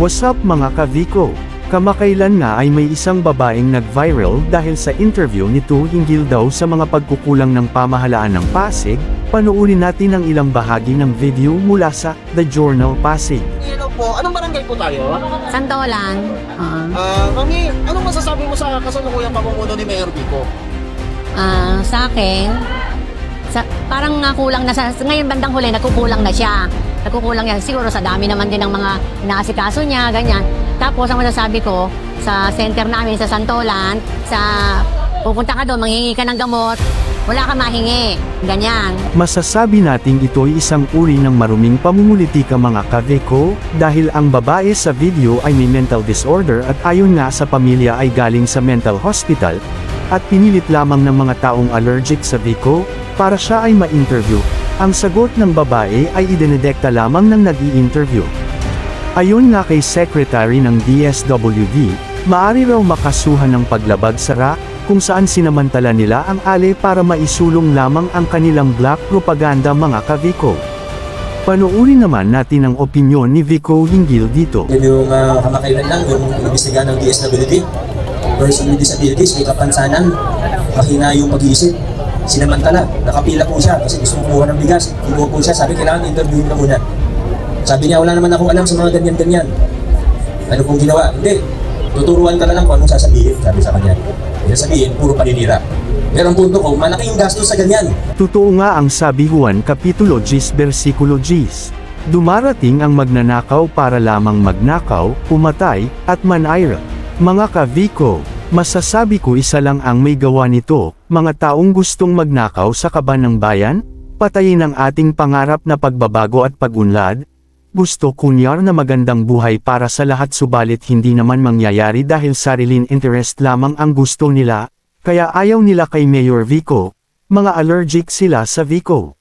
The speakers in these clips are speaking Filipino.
What's up mga ka-Vico? Kamakailan nga ay may isang babaeng nag-viral dahil sa interview nito hinggil daw sa mga pagkukulang ng pamahalaan ng Pasig. Panoorin natin ang ilang bahagi ng video mula sa The Journal Pasig. Hello po, anong barangay po tayo? Santolan. Mami, anong masasabi mo sa kasalukuyang pamumuno ni Mayor Vico? Sa akin, parang kulang na ngayon bandang huli, nagkukulang na siya. Nagkukulang yan, siguro sa dami naman din ng mga inaasikaso niya, ganyan. Tapos ang masasabi ko, sa center namin sa Santolan, pupunta ka doon, manghingi ka ng gamot, wala ka mahingi, ganyan. Masasabi nating ito'y isang uri ng maruming pamumulitika mga ka-Vico, dahil ang babae sa video ay may mental disorder at ayon nga sa pamilya ay galing sa mental hospital, at pinilit lamang ng mga taong allergic sa Vico, para siya ay ma-interview. Ang sagot ng babae ay idinedekta lamang ng nag-i-interview. Ayon nga kay Secretary ng DSWD, maaari raw makasuhan ng paglabag sara, kung saan sinamantala nila ang ale para maisulong lamang ang kanilang black propaganda mga ka-Vico. Panoorin naman natin ang opinyon ni Vico hinggil dito. Yung kamakailan lang, yung inimbestigahan ng DSWD, person with disabilities, may kapansanan, mahina yung pag-iisip, sinamantala, nakapila po siya kasi gusto kumuha ng bigas, kumuha po siya, sabi kailangan interviewin ka muna. Sabi niya, wala naman akong alam sa mga ganyan-ganyan. Ano pong ginawa? Hindi, tuturuan ka na lang kung anong sasabihin, sabi sa kanya. Hindi sabihin, puro paninira. Pero ang punto ko, malaki yung gastos sa ganyan. Totoo nga ang sabi Juan Kapitulo 10 versikulo 10. Dumarating ang magnanakaw para lamang magnakaw, pumatay, at manayra. Mga ka-Vico, masasabi ko isa lang ang may gawa nito, mga taong gustong magnakaw sa kaban ng bayan, patayin ang ating pangarap na pagbabago at pag-unlad, gusto kunyar na magandang buhay para sa lahat subalit hindi naman mangyayari dahil sariling interest lamang ang gusto nila, kaya ayaw nila kay Mayor Vico, mga allergic sila sa Vico.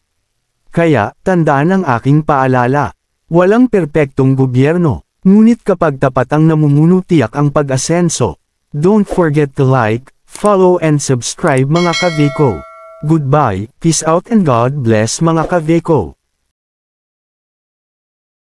Kaya, tandaan ang aking paalala, walang perpektong gobyerno, ngunit kapag tapat ang namumuno tiyak ang pag-asenso. Don't forget to like, follow and subscribe mga ka-Vico. Goodbye, peace out and God bless mga ka-Vico.